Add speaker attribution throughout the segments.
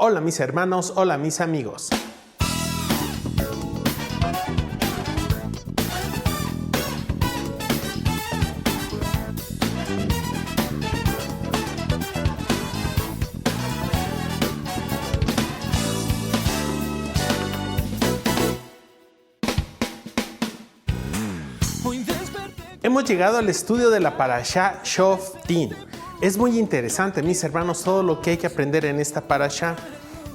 Speaker 1: Hola mis hermanos, hola mis amigos. Hemos llegado al estudio de la Parashá Shoftim. Es muy interesante, mis hermanos, todo lo que hay que aprender en esta Parashá.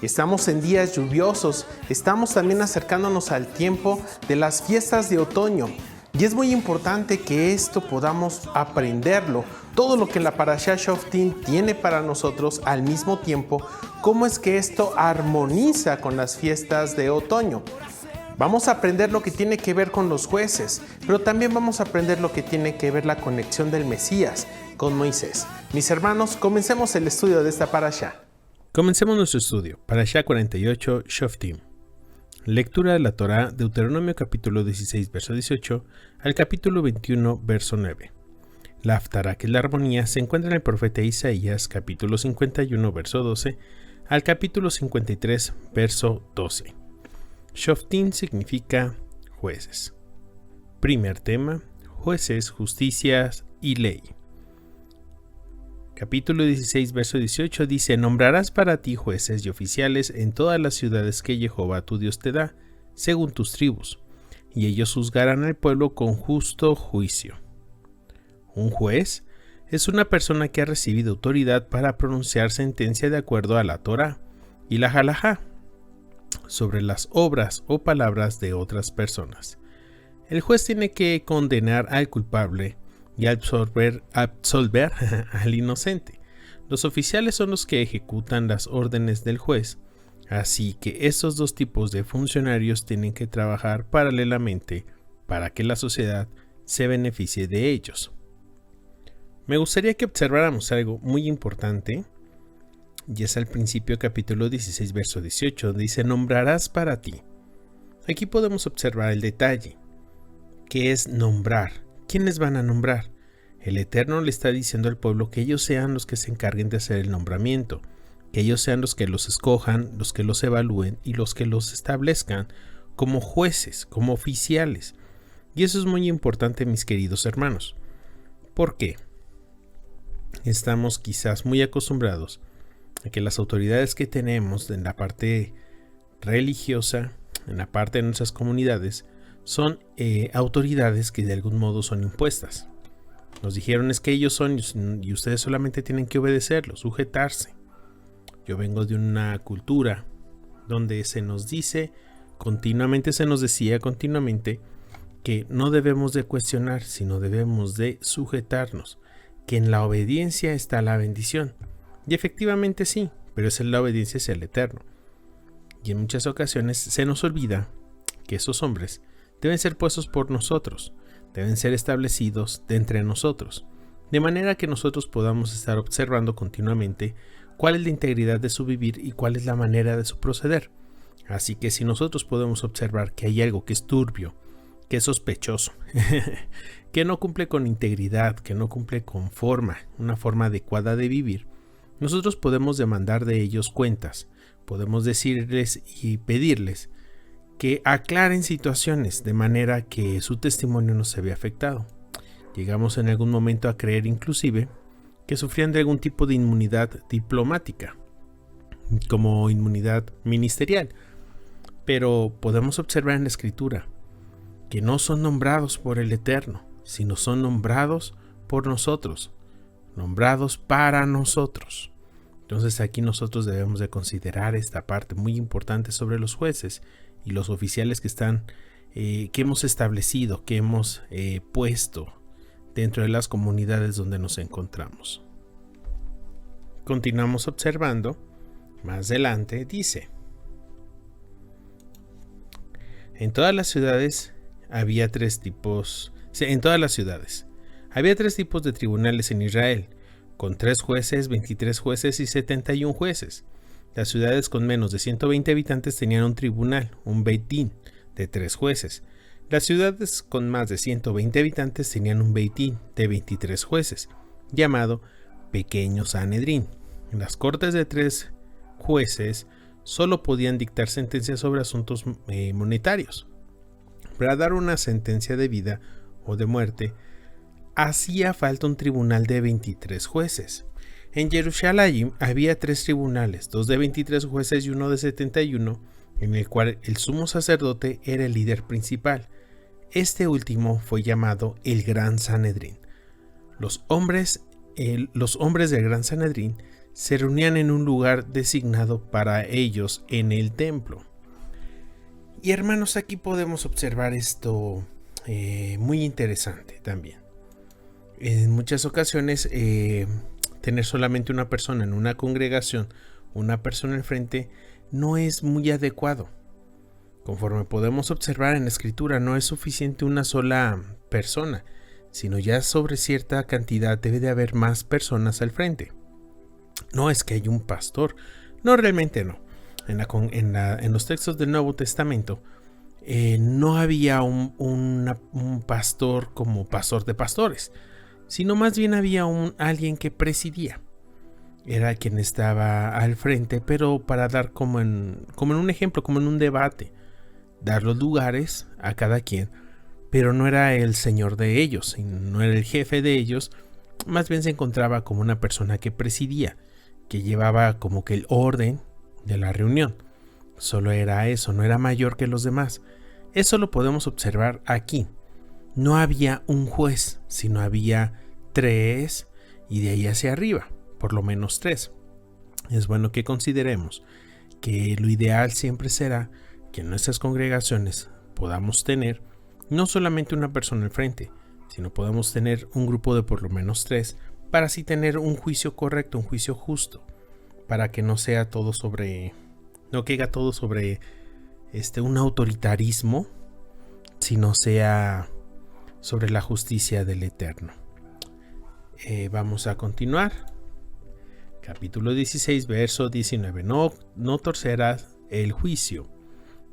Speaker 1: Estamos en días lluviosos, estamos también acercándonos al tiempo de las fiestas de otoño. Y es muy importante que esto podamos aprenderlo. Todo lo que la Parashá Shoftim tiene para nosotros al mismo tiempo, cómo es que esto armoniza con las fiestas de otoño. Vamos a aprender lo que tiene que ver con los jueces, pero también vamos a aprender lo que tiene que ver la conexión del Mesías con Moisés. Mis hermanos, comencemos el estudio de esta Parashá.
Speaker 2: Comencemos nuestro estudio. Parashá 48, Shoftim. Lectura de la Torá, Deuteronomio capítulo 16, verso 18, al capítulo 21, verso 9. La Haftará, que es la armonía, se encuentra en el profeta Isaías, capítulo 51, verso 12, al capítulo 53, verso 12. Shoftim significa jueces. Primer tema, jueces, justicias y ley. Capítulo 16, verso 18 dice: nombrarás para ti jueces y oficiales en todas las ciudades que Jehová tu Dios te da, según tus tribus, y ellos juzgarán al pueblo con justo juicio. Un juez es una persona que ha recibido autoridad para pronunciar sentencia de acuerdo a la Torá y la Halajá sobre las obras o palabras de otras personas. El juez tiene que condenar al culpable y absolver al inocente. Los oficiales son los que ejecutan las órdenes del juez, así que estos dos tipos de funcionarios tienen que trabajar paralelamente para que la sociedad se beneficie de ellos. Me gustaría que observáramos algo muy importante, y es al principio capítulo 16, verso 18, donde dice: nombrarás para ti. Aquí podemos observar el detalle, que es nombrar. ¿Quiénes van a nombrar? El Eterno le está diciendo al pueblo que ellos sean los que se encarguen de hacer el nombramiento, que ellos sean los que los escojan, los que los evalúen y los que los establezcan como jueces, como oficiales. Y eso es muy importante, mis queridos hermanos. ¿Por qué? Estamos quizás muy acostumbrados a que las autoridades que tenemos en la parte religiosa, en la parte de nuestras comunidades, son autoridades que de algún modo son impuestas. Nos dijeron es que ellos son y ustedes solamente tienen que obedecerlos, sujetarse. Yo vengo de una cultura donde se nos dice continuamente, se nos decía continuamente que no debemos de cuestionar, sino debemos de sujetarnos, que en la obediencia está la bendición. Y efectivamente sí, pero es en la obediencia hacia el Eterno. Y en muchas ocasiones se nos olvida que esos hombres deben ser puestos por nosotros, deben ser establecidos de entre nosotros, de manera que nosotros podamos estar observando continuamente cuál es la integridad de su vivir y cuál es la manera de su proceder. Así que si nosotros podemos observar que hay algo que es turbio, que es sospechoso, que no cumple con integridad, que no cumple con una forma adecuada de vivir, nosotros podemos demandar de ellos cuentas, podemos decirles y pedirles que aclaren situaciones de manera que su testimonio no se vea afectado. Llegamos en algún momento a creer inclusive que sufrían de algún tipo de inmunidad diplomática, como inmunidad ministerial, pero podemos observar en la Escritura que no son nombrados por el Eterno, sino son nombrados por nosotros, nombrados para nosotros. Entonces aquí nosotros debemos de considerar esta parte muy importante sobre los jueces y los oficiales que hemos establecido, que hemos puesto dentro de las comunidades donde nos encontramos. Continuamos observando. Más adelante dice: en todas las ciudades había tres tipos de tribunales en Israel, con 3 jueces, 23 jueces y 71 jueces. Las ciudades con menos de 120 habitantes tenían un tribunal, un Beit Din, de 3 jueces. Las ciudades con más de 120 habitantes tenían un Beit Din de 23 jueces, llamado Pequeño Sanedrín. Las cortes de 3 jueces solo podían dictar sentencias sobre asuntos monetarios. Para dar una sentencia de vida o de muerte, hacía falta un tribunal de 23 jueces. En Jerusalén había 3 tribunales, 2 de 23 jueces y uno de 71, en el cual el sumo sacerdote era el líder principal. Este último fue llamado el Gran Sanedrín. Los hombres del Gran Sanedrín se reunían en un lugar designado para ellos en el templo. Y hermanos, aquí podemos observar esto muy interesante también. En muchas ocasiones, tener solamente una persona en una congregación, una persona al frente, no es muy adecuado. Conforme podemos observar en la Escritura, no es suficiente una sola persona, sino ya sobre cierta cantidad debe de haber más personas al frente. No es que haya un pastor, no, realmente no. En los textos del Nuevo Testamento no había un pastor como pastor de pastores, sino más bien había alguien que presidía. Era quien estaba al frente, pero para dar como en un ejemplo, como en un debate, dar los lugares a cada quien, pero no era el señor de ellos, no era el jefe de ellos, más bien se encontraba como una persona que presidía, que llevaba como que el orden de la reunión. Solo era eso, no era mayor que los demás. Eso lo podemos observar aquí. No había un juez, sino había 3 y de ahí hacia arriba, por lo menos 3. Es bueno que consideremos que lo ideal siempre será que en nuestras congregaciones podamos tener no solamente una persona al frente, sino podamos tener un grupo de por lo menos 3 para así tener un juicio correcto, un juicio justo, para que no sea todo no caiga todo sobre un autoritarismo, sino sea sobre la justicia del Eterno. Vamos a continuar. Capítulo 16, verso 19. No torcerás el juicio,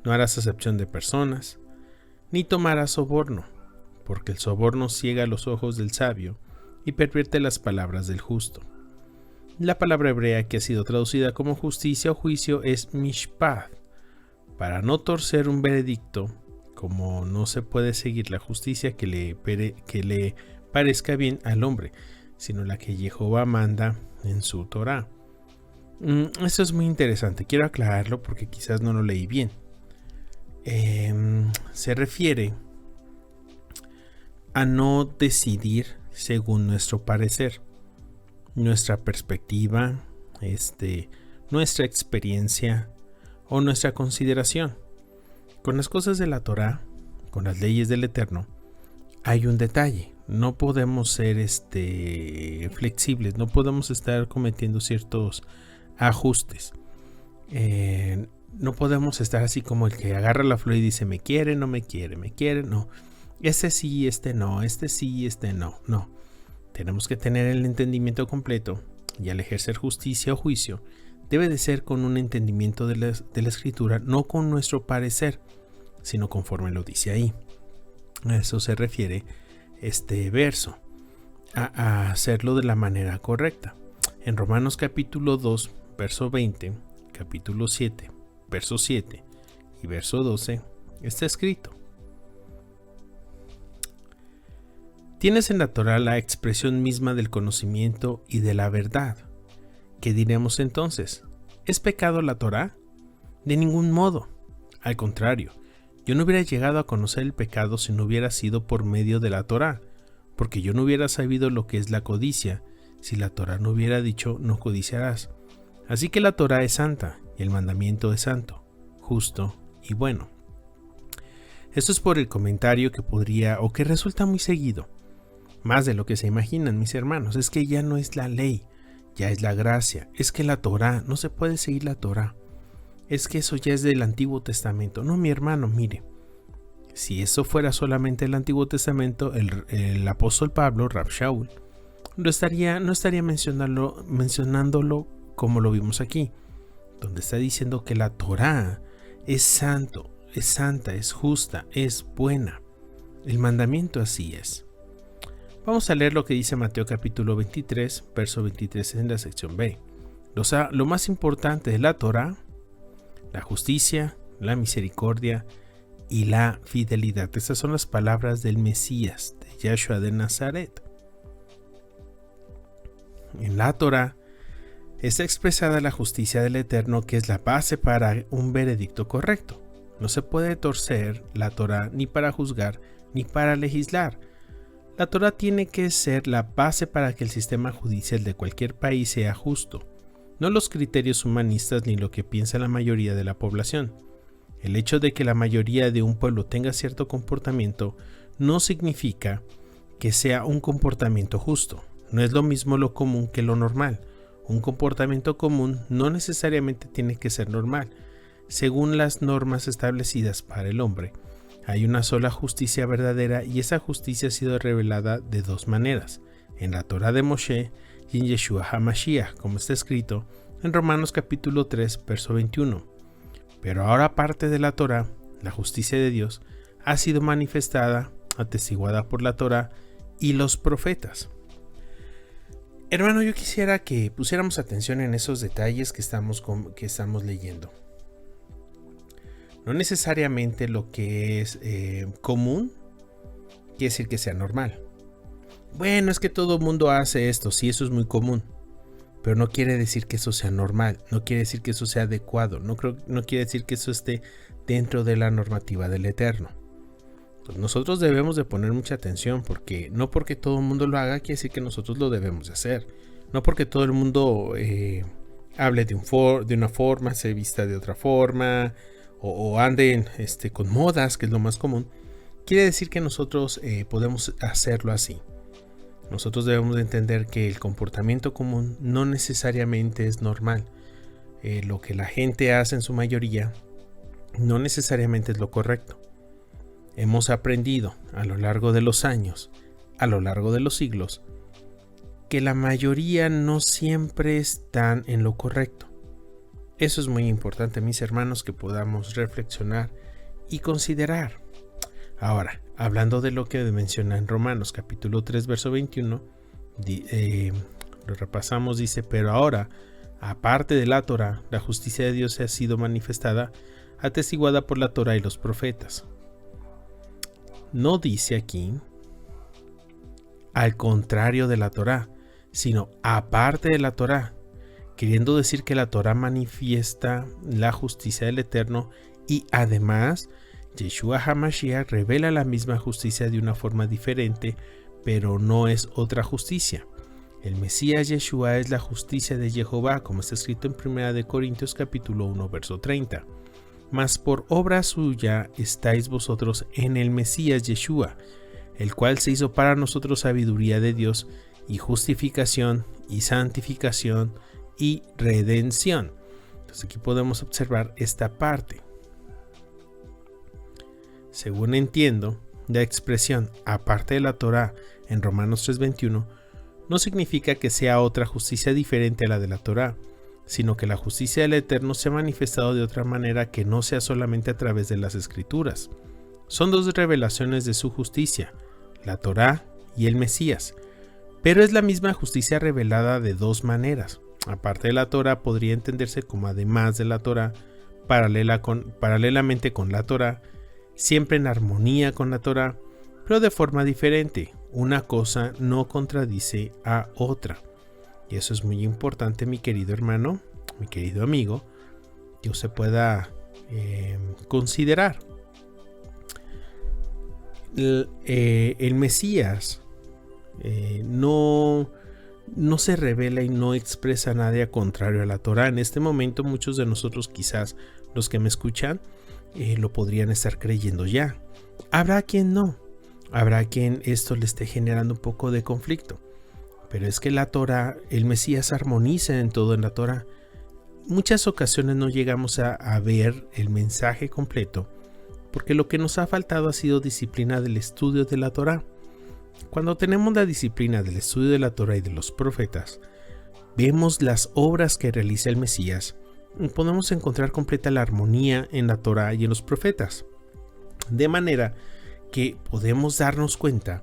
Speaker 2: no harás acepción de personas, ni tomarás soborno, porque el soborno ciega los ojos del sabio y pervierte las palabras del justo. La palabra hebrea que ha sido traducida como justicia o juicio es mishpat. Para no torcer un veredicto, como no se puede seguir la justicia que le parezca bien al hombre, sino la que Jehová manda en su Torá. Esto es muy interesante, quiero aclararlo porque quizás no lo leí bien. Se refiere a no decidir según nuestro parecer, nuestra perspectiva, nuestra experiencia o nuestra consideración. Con las cosas de la Torá, con las leyes del Eterno, hay un detalle. No podemos ser flexibles, no podemos estar cometiendo ciertos ajustes. No podemos estar así como el que agarra la flor y dice me quiere, no me quiere, me quiere, no. Este sí, no, este sí, no. Tenemos que tener el entendimiento completo y al ejercer justicia o juicio debe de ser con un entendimiento de la Escritura, no con nuestro parecer, sino conforme lo dice ahí. A eso se refiere este verso, a hacerlo de la manera correcta. En Romanos capítulo 2, verso 20, capítulo 7, verso 7 y verso 12 está escrito: tienes en la Torá la expresión misma del conocimiento y de la verdad. ¿Qué diremos entonces? ¿Es pecado la Torá? De ningún modo. Al contrario, yo no hubiera llegado a conocer el pecado si no hubiera sido por medio de la Torá, porque yo no hubiera sabido lo que es la codicia si la Torá no hubiera dicho no codiciarás. Así que la Torá es santa y el mandamiento es santo, justo y bueno. Esto es por el comentario que podría o que resulta muy seguido. Más de lo que se imaginan, mis hermanos, es que ya no es la ley, ya es la gracia. Es que la Torá, no se puede seguir la Torá. Es que eso ya es del Antiguo Testamento. No, mi hermano, mire. Si eso fuera solamente el Antiguo Testamento, el apóstol Pablo, Rab Shaul, no estaría mencionándolo como lo vimos aquí, donde está diciendo que la Torá es santo, es santa, es justa, es buena. El mandamiento así es. Vamos a leer lo que dice Mateo capítulo 23, verso 23 en la sección B. Lo más importante de la Torá la justicia, la misericordia y la fidelidad. Estas son las palabras del Mesías, de Yahshua de Nazaret. En la Torá está expresada la justicia del Eterno, que es la base para un veredicto correcto. No se puede torcer la Torá ni para juzgar ni para legislar. La Torá tiene que ser la base para que el sistema judicial de cualquier país sea justo, no los criterios humanistas ni lo que piensa la mayoría de la población. El hecho de que la mayoría de un pueblo tenga cierto comportamiento no significa que sea un comportamiento justo. No es lo mismo lo común que lo normal. Un comportamiento común no necesariamente tiene que ser normal. Según las normas establecidas para el hombre, hay una sola justicia verdadera y esa justicia ha sido revelada de dos maneras, en la Torá de Moshe y en Yeshua HaMashiach, como está escrito en Romanos capítulo 3, verso 21. Pero ahora, aparte de la Torá, la justicia de Dios ha sido manifestada, atestiguada por la Torá y los profetas. Hermano, yo quisiera que pusiéramos atención en esos detalles que estamos leyendo. No necesariamente lo que es común quiere decir que sea normal. Bueno, es que todo el mundo hace esto, sí, eso es muy común. Pero no quiere decir que eso sea normal, no quiere decir que eso sea adecuado, no quiere decir que eso esté dentro de la normativa del Eterno. Entonces, nosotros debemos de poner mucha atención, porque no porque todo el mundo lo haga quiere decir que nosotros lo debemos de hacer. No porque todo el mundo hable de una forma, se vista de otra forma, o anden con modas, que es lo más común, quiere decir que nosotros podemos hacerlo así. Nosotros debemos de entender que el comportamiento común no necesariamente es normal. Lo que la gente hace en su mayoría no necesariamente es lo correcto. Hemos aprendido a lo largo de los años, a lo largo de los siglos, que la mayoría no siempre están en lo correcto. Eso es muy importante, mis hermanos, que podamos reflexionar y considerar. Ahora, hablando de lo que menciona en Romanos capítulo 3, verso 21, lo repasamos, dice: pero ahora, aparte de la Torá, la justicia de Dios ha sido manifestada, atestiguada por la Torá y los profetas. No dice aquí al contrario de la Torá, sino aparte de la Torá, queriendo decir que la Torá manifiesta la justicia del Eterno y además Yeshua HaMashiach revela la misma justicia de una forma diferente, pero no es otra justicia. El Mesías Yeshua es la justicia de Jehová, como está escrito en 1 Corintios capítulo 1, verso 30. Mas por obra suya estáis vosotros en el Mesías Yeshua, el cual se hizo para nosotros sabiduría de Dios y justificación y santificación y redención. Entonces aquí podemos observar esta parte. Según entiendo, la expresión aparte de la Torá en Romanos 3:21 no significa que sea otra justicia diferente a la de la Torá, sino que la justicia del Eterno se ha manifestado de otra manera que no sea solamente a través de las Escrituras. Son dos revelaciones de su justicia, la Torá y el Mesías, pero es la misma justicia revelada de dos maneras. Aparte de la Torá podría entenderse como además de la Torá, paralelamente con la Torá, siempre en armonía con la Torá, pero de forma diferente. Una cosa no contradice a otra. Y eso es muy importante, mi querido hermano, mi querido amigo, que usted pueda considerar. El Mesías no se revela y no expresa nada contrario a la Torá. En este momento muchos de nosotros, quizás los que me escuchan, lo podrían estar creyendo ya. Habrá quien no, habrá quien esto le esté generando un poco de conflicto. Pero es que la Torá, el Mesías armoniza en todo en la Torá. Muchas ocasiones no llegamos a ver el mensaje completo, porque lo que nos ha faltado ha sido disciplina del estudio de la Torá. Cuando tenemos la disciplina del estudio de la Torá y de los profetas, vemos las obras que realiza el Mesías y podemos encontrar completa la armonía en la Torá y en los profetas. De manera que podemos darnos cuenta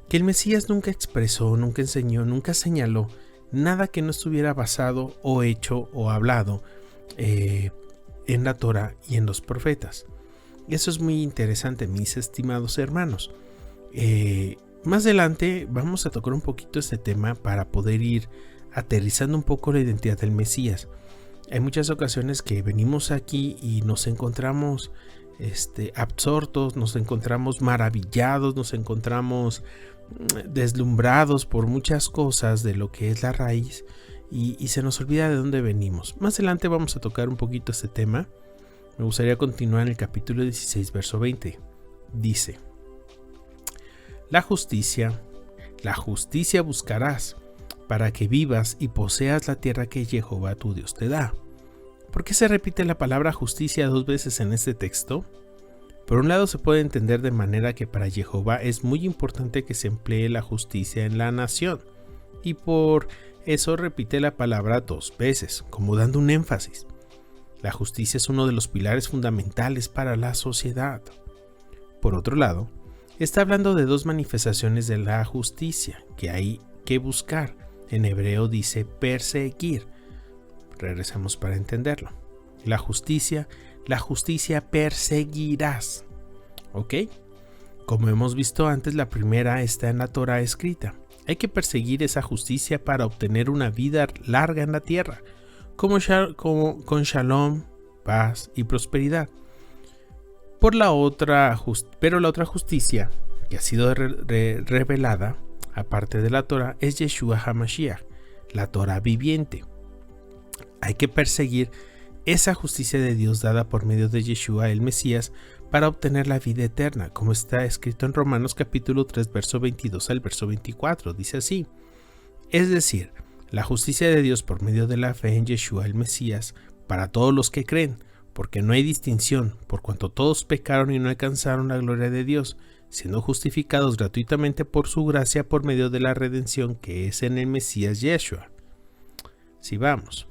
Speaker 2: que el Mesías nunca expresó, nunca enseñó, nunca señaló nada que no estuviera basado o hecho o hablado en la Torá y en los profetas. Eso es muy interesante, mis estimados hermanos. Más adelante vamos a tocar un poquito este tema para poder ir aterrizando un poco la identidad del Mesías. Hay muchas ocasiones que venimos aquí y nos encontramos absortos, nos encontramos maravillados, nos encontramos deslumbrados por muchas cosas de lo que es la raíz y se nos olvida de dónde venimos. Más adelante vamos a tocar un poquito este tema. Me gustaría continuar en el capítulo 16, verso 20. Dice: la justicia buscarás para que vivas y poseas la tierra que Jehová tu Dios te da. ¿Por qué se repite la palabra justicia 2 veces en este texto? Por un lado se puede entender de manera que para Jehová es muy importante que se emplee la justicia en la nación, y por eso repite la palabra 2 veces, como dando un énfasis. La justicia es uno de los pilares fundamentales para la sociedad. Por otro lado, está hablando de 2 manifestaciones de la justicia que hay que buscar. En hebreo dice perseguir. Regresamos para entenderlo. La justicia perseguirás. ¿Ok? Como hemos visto antes, la primera está en la Torá escrita. Hay que perseguir esa justicia para obtener una vida larga en la tierra, como con shalom, paz y prosperidad. Pero la otra justicia que ha sido revelada, aparte de la Torá, es Yeshua HaMashiach, la Torá viviente. Hay que perseguir esa justicia de Dios dada por medio de Yeshua el Mesías para obtener la vida eterna, como está escrito en Romanos capítulo 3, verso 22 al verso 24. Dice así: es decir, la justicia de Dios por medio de la fe en Yeshua el Mesías para todos los que creen, porque no hay distinción, por cuanto todos pecaron y no alcanzaron la gloria de Dios, siendo justificados gratuitamente por su gracia por medio de la redención que es en el Mesías Yeshua. Si vamos.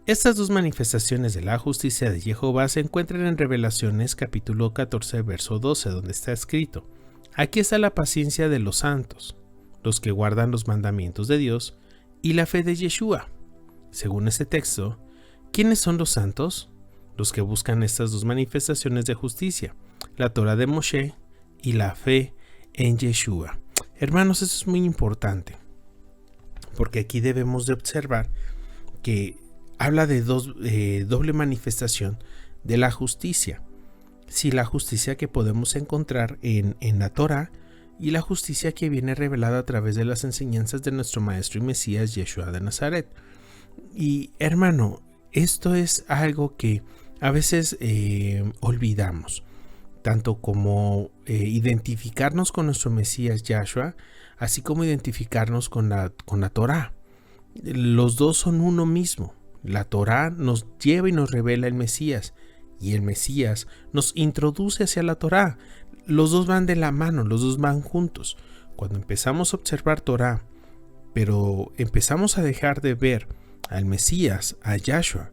Speaker 2: Estas 2 manifestaciones de la justicia de Jehová se encuentran en Revelaciones capítulo 14, verso 12, donde está escrito: aquí está la paciencia de los santos, los que guardan los mandamientos de Dios y la fe de Yeshua. Según este texto, ¿quiénes son los santos? Los que buscan estas 2 manifestaciones de justicia, la Torá de Moshe y la fe en Yeshua. Hermanos, eso es muy importante, porque aquí debemos de observar que habla de doble manifestación de la justicia. Sí, la justicia que podemos encontrar en la Torá y la justicia que viene revelada a través de las enseñanzas de nuestro Maestro y Mesías Yeshua de Nazaret. Y hermano, esto es algo que a veces olvidamos, tanto como identificarnos con nuestro Mesías Yeshua, así como identificarnos con la Torá. Los dos son uno mismo. La Torá nos lleva y nos revela el Mesías, y el Mesías nos introduce hacia la Torá. Los dos van de la mano, los dos van juntos. Cuando empezamos a observar Torá, pero empezamos a dejar de ver al Mesías, a Yahshua,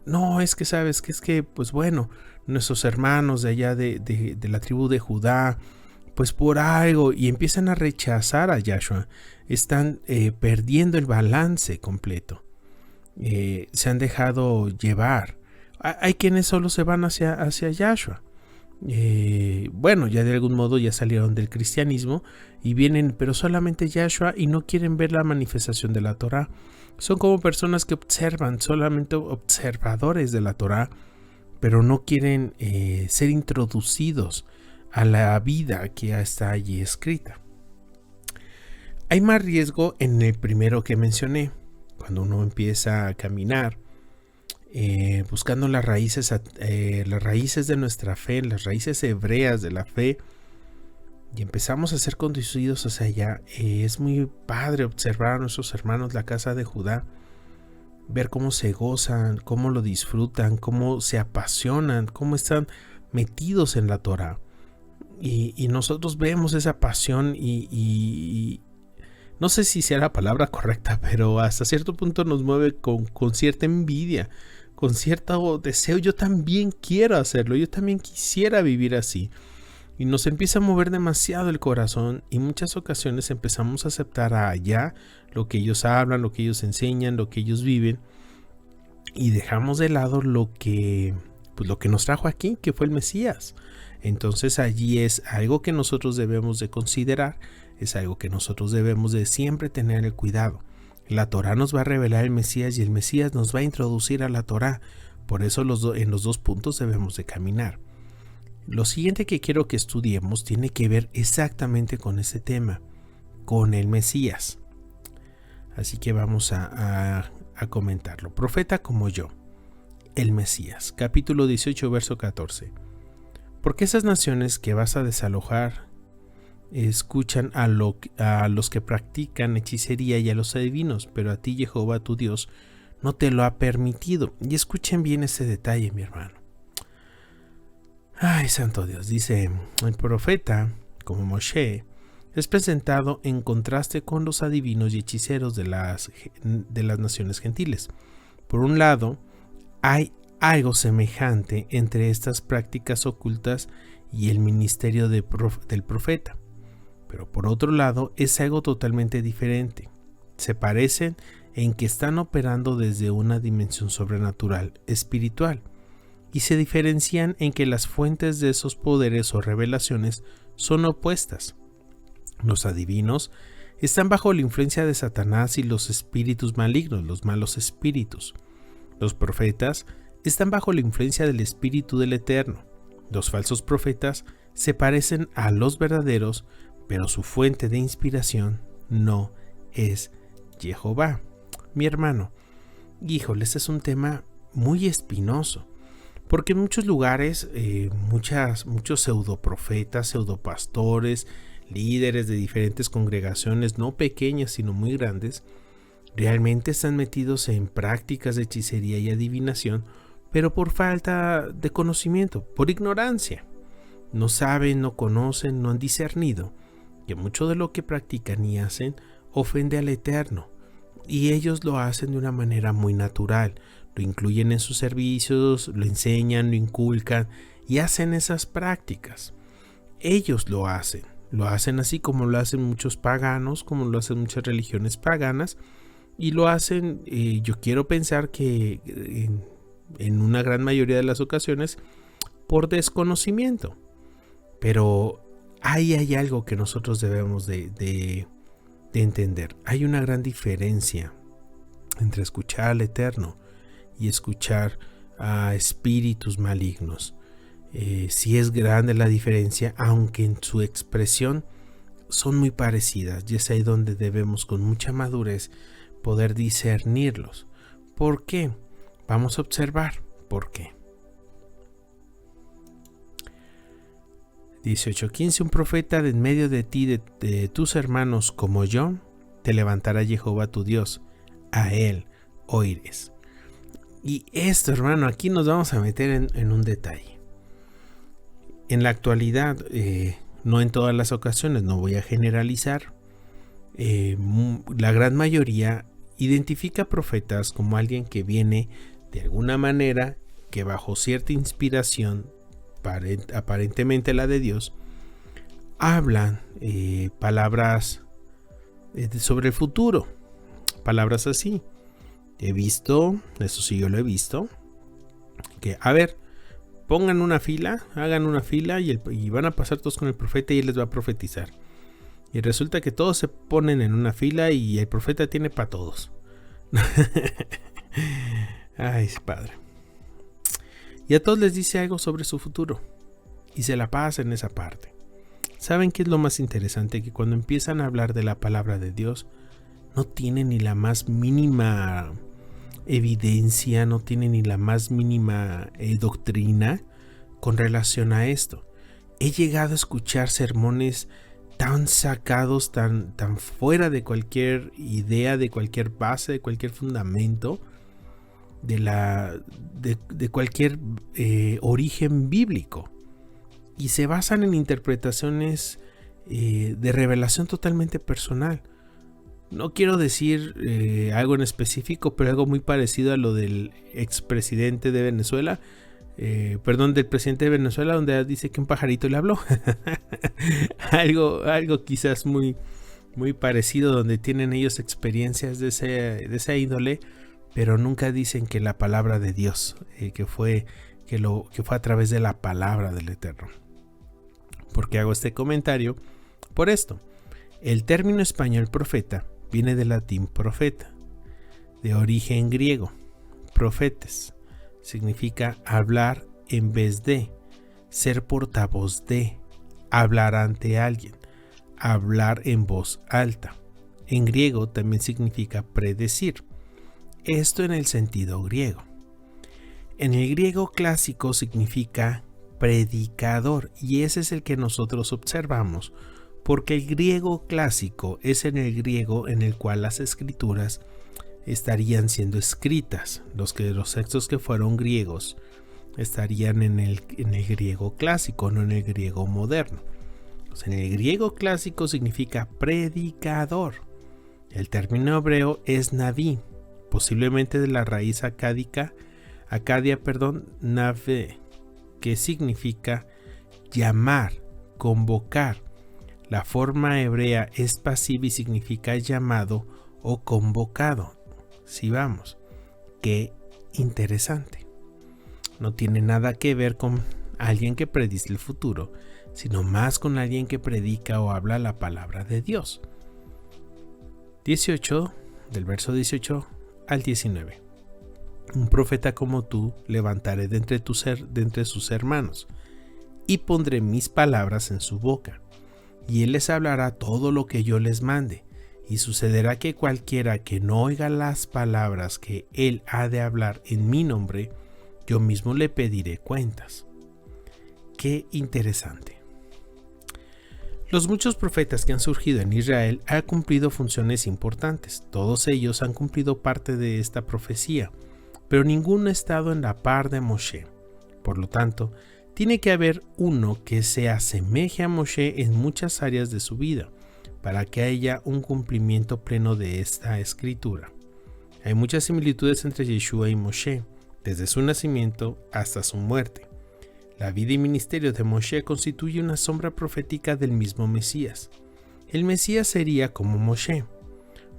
Speaker 2: no, es que sabes que pues bueno, nuestros hermanos de allá de la tribu de Judá, pues por algo, y empiezan a rechazar a Yahshua, están perdiendo el balance completo. Se han dejado llevar. Hay quienes solo se van hacia Yahshua. Bueno, ya de algún modo ya salieron del cristianismo y vienen, pero solamente Yahshua, y no quieren ver la manifestación de la Torá. Son como personas que observan, solamente observadores de la Torá, pero no quieren ser introducidos a la vida que está allí escrita. Hay más riesgo en el primero que mencioné, cuando uno empieza a caminar buscando las raíces de nuestra fe, las raíces hebreas de la fe, y empezamos a ser conducidos hacia allá. Es muy padre observar a nuestros hermanos la casa de Judá, ver cómo se gozan, cómo lo disfrutan, cómo se apasionan, cómo están metidos en la Torá, y nosotros vemos esa pasión y no sé si sea la palabra correcta, pero hasta cierto punto nos mueve con cierta envidia, con cierto deseo. Yo también quiero hacerlo, yo también quisiera vivir así. Y nos empieza a mover demasiado el corazón, y muchas ocasiones empezamos a aceptar allá lo que ellos hablan, lo que ellos enseñan, lo que ellos viven, y dejamos de lado lo que nos trajo aquí, que fue el Mesías. Entonces allí es algo que nosotros debemos de considerar, es algo que nosotros debemos de siempre tener el cuidado. La Torá nos va a revelar el Mesías y el Mesías nos va a introducir a la Torá. Por eso en los dos puntos debemos de caminar. Lo siguiente que quiero que estudiemos tiene que ver exactamente con ese tema, con el Mesías. Así que vamos a comentarlo. Profeta como yo, el Mesías. Capítulo 18, verso 14. Porque esas naciones que vas a desalojar escuchan a los que practican hechicería y a los adivinos, pero a ti, Jehová tu Dios, no te lo ha permitido. Y escuchen bien ese detalle, mi hermano. Ay, santo Dios, dice el profeta, como Moshe, es presentado en contraste con los adivinos y hechiceros de las naciones gentiles. Por un lado, hay algo semejante entre estas prácticas ocultas y el ministerio del profeta. Pero por otro lado, es algo totalmente diferente. Se parecen en que están operando desde una dimensión sobrenatural, espiritual, y se diferencian en que las fuentes de esos poderes o revelaciones son opuestas. Los adivinos están bajo la influencia de Satanás y los espíritus malignos, los malos espíritus. Los profetas están bajo la influencia del Espíritu del Eterno. Los falsos profetas se parecen a los verdaderos, pero su fuente de inspiración no es Jehová. Mi hermano, híjole, este es un tema muy espinoso, porque en muchos lugares, muchos pseudoprofetas, pseudopastores, líderes de diferentes congregaciones, no pequeñas sino muy grandes, realmente están metidos en prácticas de hechicería y adivinación, pero por falta de conocimiento, por ignorancia. No saben, no conocen, no han discernido que mucho de lo que practican y hacen ofende al Eterno, y ellos lo hacen de una manera muy natural. Lo incluyen en sus servicios, lo enseñan, lo inculcan y hacen esas prácticas. Ellos lo hacen así como lo hacen muchos paganos, como lo hacen muchas religiones paganas, y lo hacen, yo quiero pensar que en una gran mayoría de las ocasiones, por desconocimiento. Pero ahí hay algo que nosotros debemos de entender. Hay una gran diferencia entre escuchar al Eterno y escuchar a espíritus malignos. Sí es grande la diferencia, aunque en su expresión son muy parecidas, y es ahí donde debemos con mucha madurez poder discernirlos. ¿Por qué? Vamos a observar por qué. 18:15. Un profeta de en medio de ti, de tus hermanos como yo, te levantará Jehová tu Dios, a él oirás. Y esto, hermano, aquí nos vamos a meter en un detalle. En la actualidad, no en todas las ocasiones, no voy a generalizar, la gran mayoría identifica profetas como alguien que viene de alguna manera, que bajo cierta inspiración, aparentemente la de Dios, hablan palabras sobre el futuro, palabras así. He visto, eso sí yo lo he visto, que a ver, pongan una fila, hagan una fila y van a pasar todos con el profeta y él les va a profetizar. Y resulta que todos se ponen en una fila y el profeta tiene para todos. Ay, padre. Y a todos les dice algo sobre su futuro y se la pasa en esa parte. ¿Saben qué es lo más interesante? Que cuando empiezan a hablar de la palabra de Dios, no tienen ni la más mínima evidencia, no tienen ni la más mínima doctrina con relación a esto. He llegado a escuchar sermones tan sacados, tan fuera de cualquier idea, de cualquier base, de cualquier fundamento, de cualquier origen bíblico, y se basan en interpretaciones de revelación totalmente personal. No quiero decir algo en específico, pero algo muy parecido a lo del expresidente de Venezuela, del presidente de Venezuela, donde dice que un pajarito le habló. algo quizás muy, muy parecido, donde tienen ellos experiencias de esa índole, pero nunca dicen que la palabra de Dios, que fue a través de la palabra del Eterno. ¿Por qué hago este comentario? Por esto, el término español profeta viene del latín profeta, de origen griego. Profetes significa hablar en vez de, ser portavoz de, hablar ante alguien, hablar en voz alta. En griego también significa predecir. Esto en el sentido griego. En el griego clásico significa predicador, y ese es el que nosotros observamos, porque el griego clásico es en el griego en el cual las escrituras estarían siendo escritas. Los textos que fueron griegos estarían en el griego clásico, no en el griego moderno. Pues en el griego clásico significa predicador. El término hebreo es naví, posiblemente de la raíz acadia, nave, que significa llamar, convocar. La forma hebrea es pasiva y significa llamado o convocado. Si vamos, qué interesante. No tiene nada que ver con alguien que predice el futuro, sino más con alguien que predica o habla la palabra de Dios. 18, del verso 18 al 19. Un profeta como tú levantaré de entre sus hermanos, y pondré mis palabras en su boca, y él les hablará todo lo que yo les mande, y sucederá que cualquiera que no oiga las palabras que él ha de hablar en mi nombre, yo mismo le pediré cuentas. Qué interesante. Los muchos profetas que han surgido en Israel han cumplido funciones importantes. Todos ellos han cumplido parte de esta profecía, pero ninguno ha estado en la par de Moshe. Por lo tanto, tiene que haber uno que se asemeje a Moshe en muchas áreas de su vida, para que haya un cumplimiento pleno de esta escritura. Hay muchas similitudes entre Yeshua y Moshe, desde su nacimiento hasta su muerte. La vida y ministerio de Moshe constituye una sombra profética del mismo Mesías. El Mesías sería como Moshe.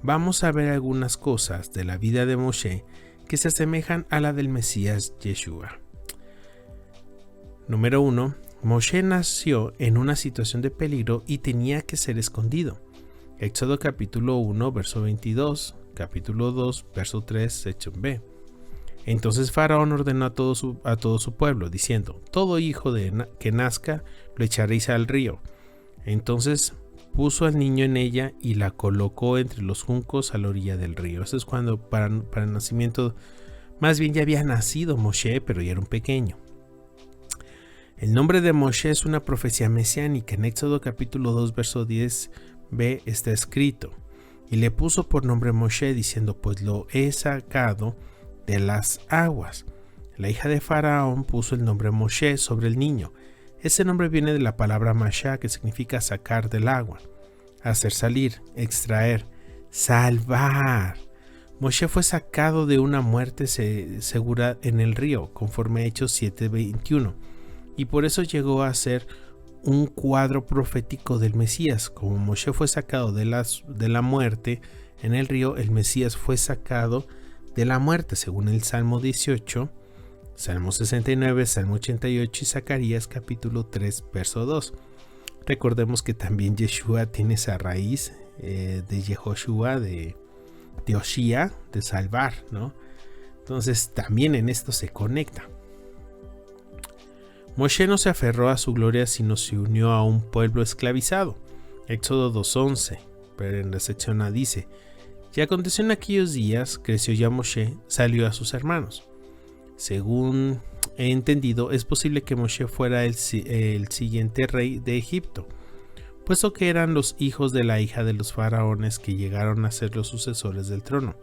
Speaker 2: Vamos a ver algunas cosas de la vida de Moshe que se asemejan a la del Mesías Yeshua. Número 1. Moshe nació en una situación de peligro y tenía que ser escondido. Éxodo capítulo 1, verso 22, capítulo 2, verso 3, sección B. Entonces Faraón ordenó a todo su pueblo, diciendo: todo hijo que nazca lo echaréis al río. Entonces puso al niño en ella y la colocó entre los juncos a la orilla del río. Eso es cuando para el nacimiento, más bien ya había nacido Moshe, pero ya era un pequeño. El nombre de Moshe es una profecía mesiánica. En Éxodo capítulo 2, verso 10b está escrito: y le puso por nombre Moshe, diciendo: pues lo he sacado de las aguas. La hija de Faraón puso el nombre Moshe sobre el niño. Ese nombre viene de la palabra mashá, que significa sacar del agua, hacer salir, extraer, salvar. Moshe fue sacado de una muerte segura en el río, conforme a Hechos 7:21, y por eso llegó a ser un cuadro profético del Mesías. Como Moshe fue sacado de la muerte en el río, el Mesías fue sacado de la muerte, según el Salmo 18, Salmo 69, Salmo 88 y Zacarías capítulo 3, verso 2. Recordemos que también Yeshua tiene esa raíz de Yehoshua, de Oshia, de salvar, ¿no? Entonces también en esto se conecta. Moshe no se aferró a su gloria, sino se unió a un pueblo esclavizado. Éxodo 2:11, pero en la sección A dice: y aconteció en aquellos días, creció ya Moshe, salió a sus hermanos. Según he entendido, es posible que Moshe fuera el siguiente rey de Egipto, puesto que eran los hijos de la hija de los faraones que llegaron a ser los sucesores del trono.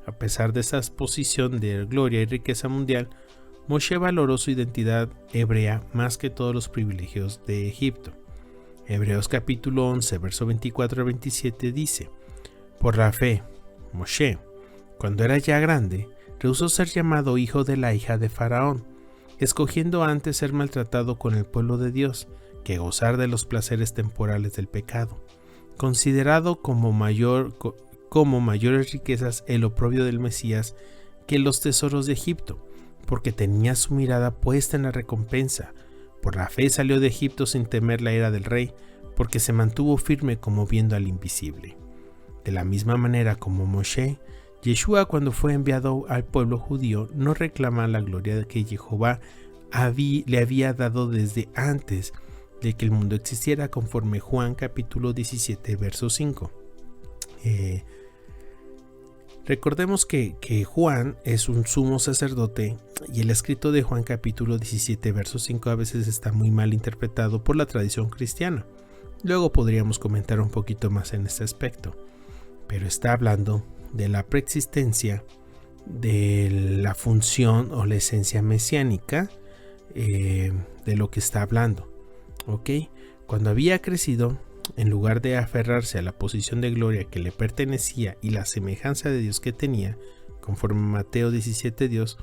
Speaker 2: A pesar de esa posición de gloria y riqueza mundial, Moshe valoró su identidad hebrea más que todos los privilegios de Egipto. Hebreos capítulo 11, verso 24 a 27 dice: por la fe, Moshe, cuando era ya grande, rehusó ser llamado hijo de la hija de Faraón, escogiendo antes ser maltratado con el pueblo de Dios que gozar de los placeres temporales del pecado, considerado como mayores riquezas el oprobio del Mesías que los tesoros de Egipto, porque tenía su mirada puesta en la recompensa. Por la fe salió de Egipto sin temer la ira del rey, porque se mantuvo firme como viendo al invisible. De la misma manera como Moshe, Yeshua, cuando fue enviado al pueblo judío, no reclama la gloria que Jehová le había dado desde antes de que el mundo existiera, conforme Juan capítulo 17 verso 5. Recordemos que Juan es un sumo sacerdote, y el escrito de Juan capítulo 17 verso 5 a veces está muy mal interpretado por la tradición cristiana. Luego podríamos comentar un poquito más en este aspecto, pero está hablando de la preexistencia, de la función o la esencia mesiánica de lo que está hablando. ¿Ok? Cuando había crecido, en lugar de aferrarse a la posición de gloria que le pertenecía y la semejanza de Dios que tenía, conforme a Mateo 17, Dios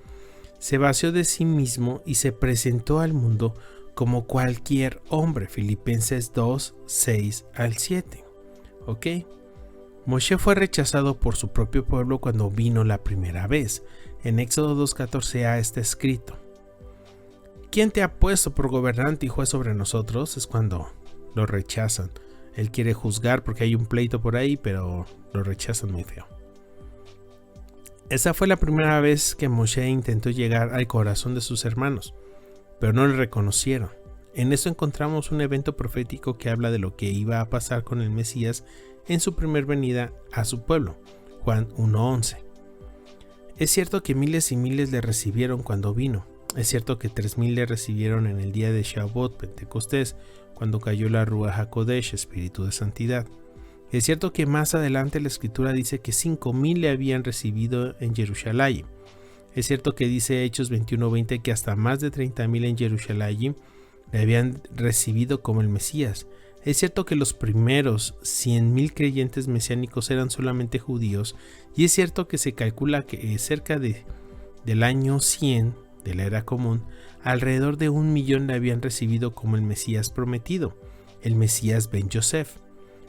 Speaker 2: se vació de sí mismo y se presentó al mundo como cualquier hombre. Filipenses 2, 6 al 7. ¿Ok? Moshe fue rechazado por su propio pueblo cuando vino la primera vez. En Éxodo 2:14a está escrito: ¿quién te ha puesto por gobernante y juez sobre nosotros? Es cuando lo rechazan. Él quiere juzgar porque hay un pleito por ahí, pero lo rechazan muy feo. Esa fue la primera vez que Moshe intentó llegar al corazón de sus hermanos, pero no le reconocieron. En esto encontramos un evento profético que habla de lo que iba a pasar con el Mesías en su primer venida a su pueblo. Juan 1:11. Es cierto que miles y miles le recibieron cuando vino. Es cierto que 3,000 le recibieron en el día de Shavuot, Pentecostés, cuando cayó la Ruach HaKodesh, Espíritu de Santidad. Es cierto que más adelante la Escritura dice que 5,000 le habían recibido en Jerusalén. Es cierto que dice Hechos 21:20 que hasta más de 30,000 en Jerusalén le habían recibido como el Mesías. Es cierto que los primeros 100,000 creyentes mesiánicos eran solamente judíos, y es cierto que se calcula que cerca del año 100 de la era común, alrededor de 1,000,000 le habían recibido como el Mesías prometido, el Mesías Ben Yosef.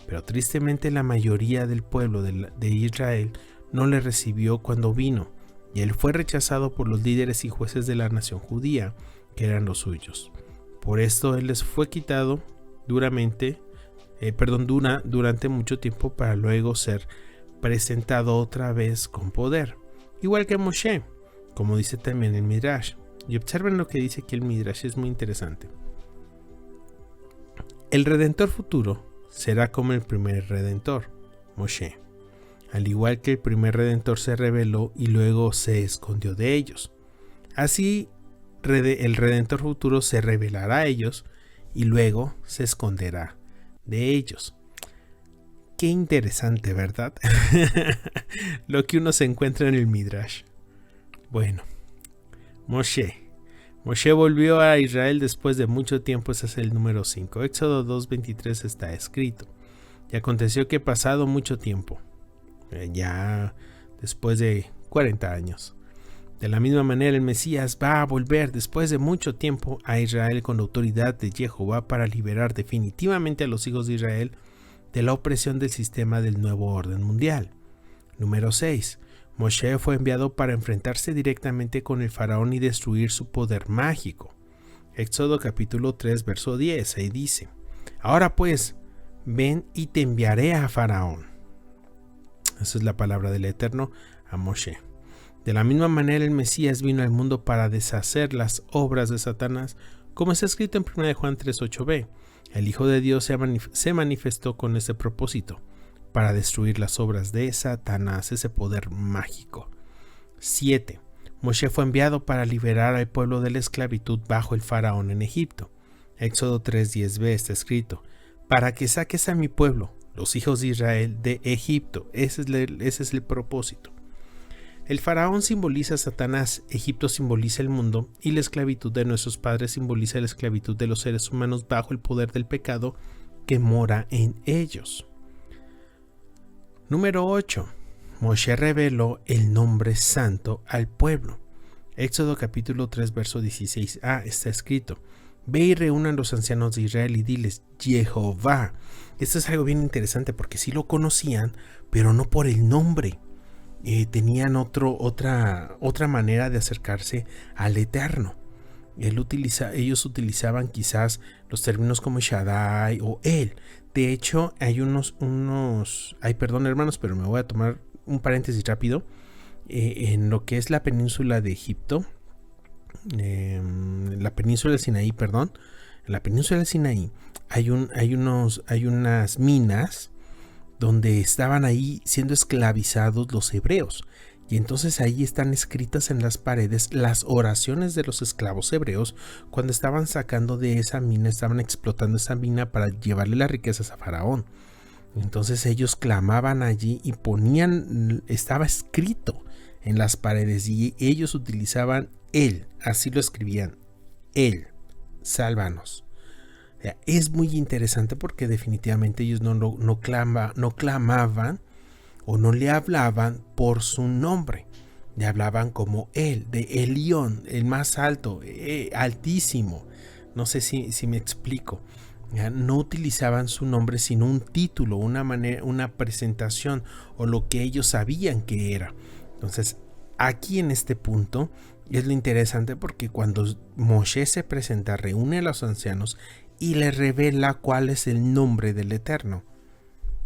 Speaker 2: Pero tristemente la mayoría del pueblo de Israel no le recibió cuando vino, y él fue rechazado por los líderes y jueces de la nación judía, que eran los suyos. Por esto él les fue quitado durante mucho tiempo, para luego ser presentado otra vez con poder, igual que Moshe, como dice también el Midrash. Y observen lo que dice aquí el Midrash, es muy interesante. El Redentor futuro será como el primer Redentor, Moshe, al igual que el primer Redentor se reveló y luego se escondió de ellos. Así el Redentor futuro se revelará a ellos y luego se esconderá de ellos. Qué interesante, ¿verdad? Lo que uno se encuentra en el Midrash. Bueno, Moshe volvió a Israel después de mucho tiempo. Ese es el número 5. Éxodo 2:23 está escrito: y aconteció que pasado mucho tiempo, ya después de 40 años, de la misma manera el Mesías va a volver después de mucho tiempo a Israel con la autoridad de Jehová para liberar definitivamente a los hijos de Israel de la opresión del sistema del nuevo orden mundial. Número 6. Moshe fue enviado para enfrentarse directamente con el faraón y destruir su poder mágico. Éxodo capítulo 3 verso 10, ahí dice: ahora pues, ven y te enviaré a faraón. Esa es la palabra del Eterno a Moshe. De la misma manera el Mesías vino al mundo para deshacer las obras de Satanás, como está escrito en 1 Juan 3:8b. El Hijo de Dios se manifestó con ese propósito, para destruir las obras de Satanás, ese poder mágico. 7. Moshe fue enviado para liberar al pueblo de la esclavitud bajo el faraón en Egipto. Éxodo 3:10b está escrito: para que saques a mi pueblo, los hijos de Israel, de Egipto. Ese es el propósito. El faraón simboliza a Satanás, Egipto simboliza el mundo, y la esclavitud de nuestros padres simboliza la esclavitud de los seres humanos bajo el poder del pecado que mora en ellos. Número 8. Moshe reveló el nombre santo al pueblo. Éxodo capítulo 3 verso 16a está escrito: ve y reúnan los ancianos de Israel y diles Jehová. Esto es algo bien interesante porque sí lo conocían, pero no por el nombre. tenían otra manera de acercarse al Eterno. Ellos utilizaban quizás los términos como Shaddai o Él. De hecho, perdón hermanos, pero me voy a tomar un paréntesis rápido. En lo que es la península de Egipto, en la península del Sinaí, hay unas minas donde estaban ahí siendo esclavizados los hebreos. Y entonces ahí están escritas en las paredes las oraciones de los esclavos hebreos cuando estaban sacando de esa mina, estaban explotando esa mina para llevarle las riquezas a Faraón. Entonces ellos clamaban allí y estaba escrito en las paredes y ellos utilizaban Él, así lo escribían, Él, sálvanos. Es muy interesante porque definitivamente ellos no clamaban o no le hablaban por su nombre, le hablaban como Él, de Elión, el más alto, altísimo. No sé si me explico. No utilizaban su nombre sino un título, una presentación o lo que ellos sabían que era. Entonces, aquí en este punto es lo interesante porque cuando Moshe se presenta, reúne a los ancianos y les revela cuál es el nombre del Eterno.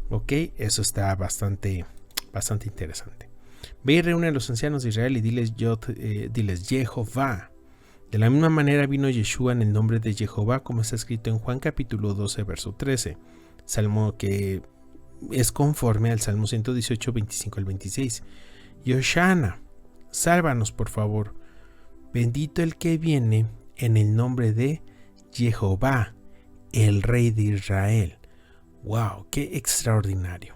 Speaker 2: Ok, eso está bastante interesante. Ve y reúne a los ancianos de Israel y diles Jehová. De la misma manera vino Yeshua en el nombre de Jehová, como está escrito en Juan capítulo 12, verso 13. Salmo que es conforme al Salmo 118, 25 al 26. Yoshana, sálvanos por favor. Bendito el que viene en el nombre de Jehová, el Rey de Israel. ¡Wow! ¡Qué extraordinario!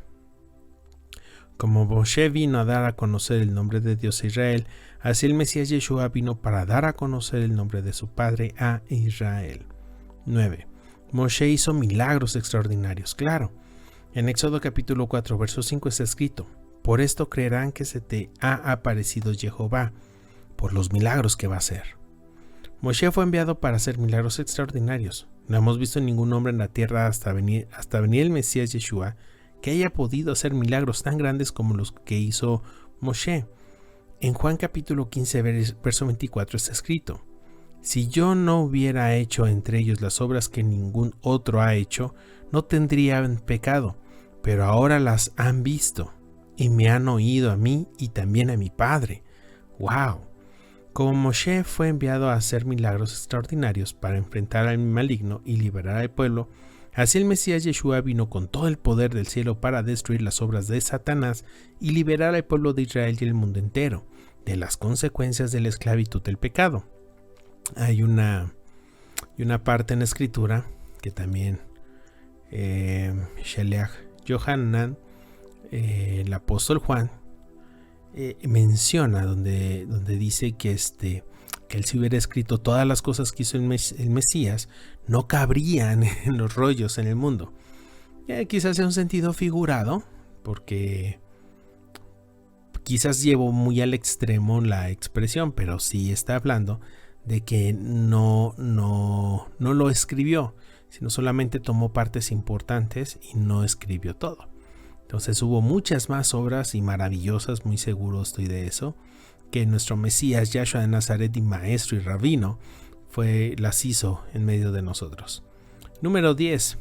Speaker 2: Como Moshe vino a dar a conocer el nombre de Dios a Israel, así el Mesías Yeshua vino para dar a conocer el nombre de su Padre a Israel. 9. Moshe hizo milagros extraordinarios, claro. En Éxodo capítulo 4, verso 5 está escrito: por esto creerán que se te ha aparecido Jehová, por los milagros que va a hacer. Moshe fue enviado para hacer milagros extraordinarios. No hemos visto ningún hombre en la tierra hasta venir el Mesías Yeshua que haya podido hacer milagros tan grandes como los que hizo Moshe. En Juan capítulo 15, verso 24 está escrito: si yo no hubiera hecho entre ellos las obras que ningún otro ha hecho, no tendrían pecado, pero ahora las han visto y me han oído a mí y también a mi Padre. ¡Wow! Como Moshe fue enviado a hacer milagros extraordinarios para enfrentar al maligno y liberar al pueblo, así el Mesías Yeshua vino con todo el poder del cielo para destruir las obras de Satanás y liberar al pueblo de Israel y el mundo entero de las consecuencias de la esclavitud del pecado. Hay una parte en la escritura que también Sheleach Yohanan, el apóstol Juan, menciona donde dice que él si hubiera escrito todas las cosas que hizo el Mesías, no cabrían en los rollos en el mundo. Quizás sea un sentido figurado, porque quizás llevo muy al extremo la expresión, pero sí está hablando de que no lo escribió, sino solamente tomó partes importantes y no escribió todo. Entonces hubo muchas más obras y maravillosas, muy seguro estoy de eso, que nuestro Mesías Yahshua de Nazaret y maestro y rabino las hizo en medio de nosotros. Número 10.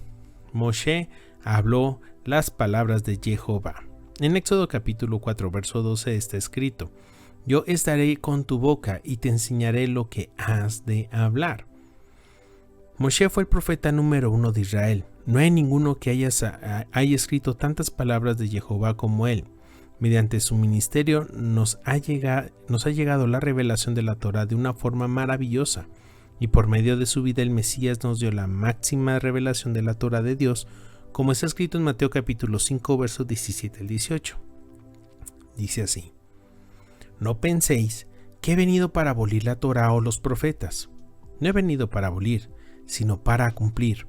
Speaker 2: Moshe habló las palabras de Jehová. En Éxodo capítulo 4 verso 12 está escrito: yo estaré con tu boca y te enseñaré lo que has de hablar. Moshe fue el profeta número 1 de Israel. No hay ninguno que haya escrito tantas palabras de Jehová como él. Mediante su ministerio nos ha llegado la revelación de la Torá de una forma maravillosa, y por medio de su vida el Mesías nos dio la máxima revelación de la Torá de Dios, como está escrito en Mateo capítulo 5 versos 17 al 18. Dice así: no penséis que he venido para abolir la Torá o los profetas. No he venido para abolir, sino para cumplir.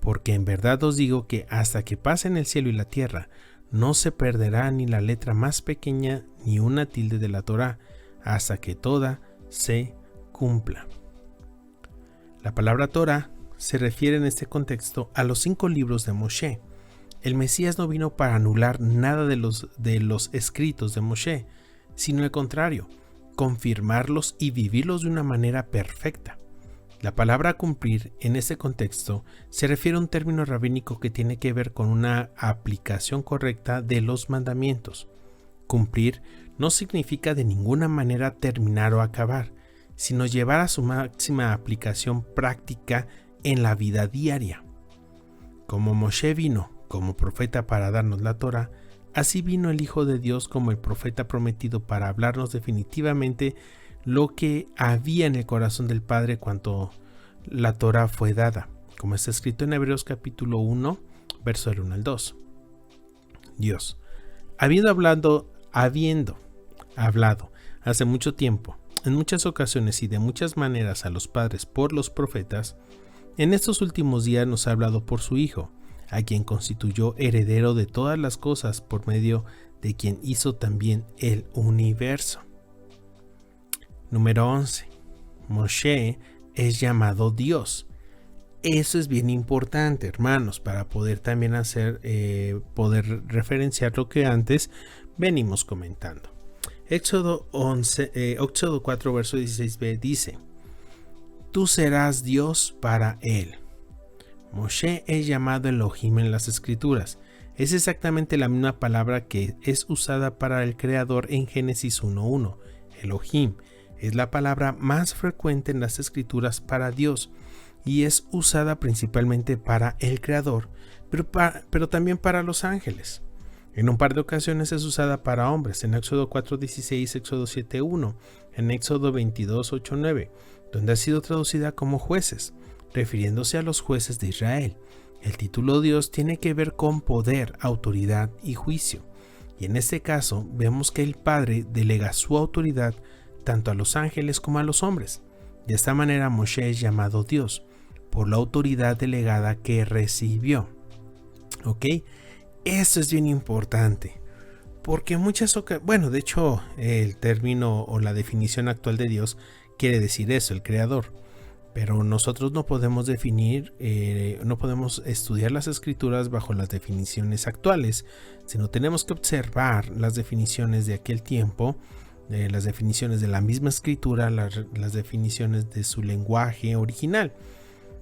Speaker 2: Porque en verdad os digo que hasta que pasen el cielo y la tierra, no se perderá ni la letra más pequeña ni una tilde de la Torá, hasta que toda se cumpla. La palabra Torá se refiere en este contexto a los 5 libros de Moshe, El Mesías no vino para anular nada de los escritos de Moshe, sino al contrario, confirmarlos y vivirlos de una manera perfecta. La palabra cumplir en este contexto se refiere a un término rabínico que tiene que ver con una aplicación correcta de los mandamientos. Cumplir no significa de ninguna manera terminar o acabar, sino llevar a su máxima aplicación práctica en la vida diaria. Como Moshe vino como profeta para darnos la Torá, así vino el Hijo de Dios como el profeta prometido para hablarnos definitivamente lo que había en el corazón del Padre cuando la Torá fue dada, como está escrito en Hebreos capítulo 1, verso del 1 al 2. Dios, habiendo hablado hace mucho tiempo, en muchas ocasiones y de muchas maneras a los padres por los profetas, en estos últimos días nos ha hablado por su Hijo, a quien constituyó heredero de todas las cosas por medio de quien hizo también el universo. Número 11. Moshe es llamado Dios. Eso es bien importante, hermanos, para poder también poder referenciar lo que antes venimos comentando. Éxodo 4, verso 16b dice: Tú serás Dios para él. Moshe es llamado Elohim en las escrituras. Es exactamente la misma palabra que es usada para el Creador en Génesis 1:1. Elohim es la palabra más frecuente en las escrituras para Dios y es usada principalmente para el Creador, pero también para los ángeles. En un par de ocasiones es usada para hombres, en Éxodo 4:16, Éxodo 7:1, en Éxodo 22:8-9, donde ha sido traducida como jueces, refiriéndose a los jueces de Israel. El título Dios tiene que ver con poder, autoridad y juicio, y en este caso vemos que el Padre delega su autoridad tanto a los ángeles como a los hombres. De esta manera Moshe es llamado Dios por la autoridad delegada que recibió. ¿Ok? Esto es bien importante, porque de hecho el término o la definición actual de Dios quiere decir eso, el Creador. Pero nosotros no podemos no podemos estudiar las escrituras bajo las definiciones actuales, sino tenemos que observar las definiciones de aquel tiempo, las definiciones de la misma escritura, las definiciones de su lenguaje original.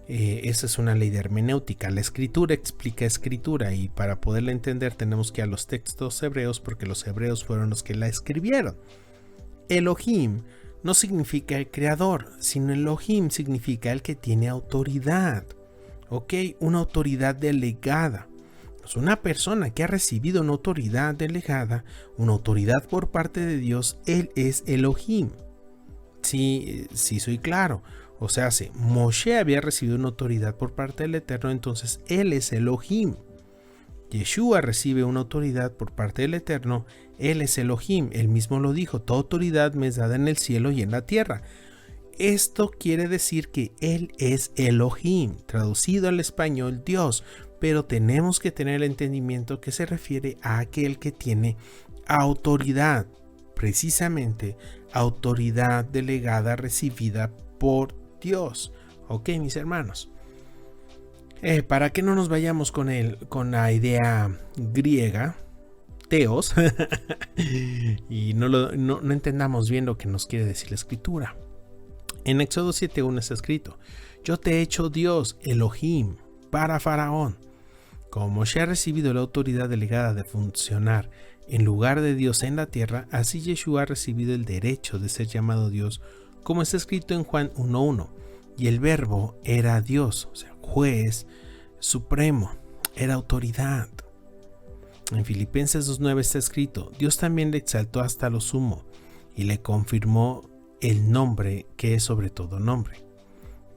Speaker 2: Esa es una ley de hermenéutica. La escritura explica escritura y para poderla entender tenemos que ir a los textos hebreos porque los hebreos fueron los que la escribieron. Elohim no significa el creador, sino Elohim significa el que tiene autoridad. ¿Ok? Una autoridad delegada. Es una persona que ha recibido una autoridad delegada, una autoridad por parte de Dios. Él es Elohim. Sí, soy claro. O sea, si Moshe había recibido una autoridad por parte del Eterno, entonces él es Elohim. Yeshua recibe una autoridad por parte del Eterno, él es Elohim. Él mismo lo dijo: toda autoridad me es dada en el cielo y en la tierra. Esto quiere decir que él es Elohim, traducido al español Dios, pero tenemos que tener el entendimiento que se refiere a aquel que tiene autoridad, precisamente autoridad delegada recibida por Dios. Ok, mis hermanos, para que no nos vayamos con la idea griega, teos, y no entendamos bien lo que nos quiere decir la escritura. En Éxodo 7:1 está escrito: yo te he hecho Dios, Elohim, para Faraón. Como Moshe ha recibido la autoridad delegada de funcionar en lugar de Dios en la tierra, así Yeshua ha recibido el derecho de ser llamado Dios, como está escrito en Juan 1:1. Y el verbo era Dios, o sea, juez supremo, era autoridad. En Filipenses 2:9 está escrito: Dios también le exaltó hasta lo sumo y le confirmó el nombre que es sobre todo nombre.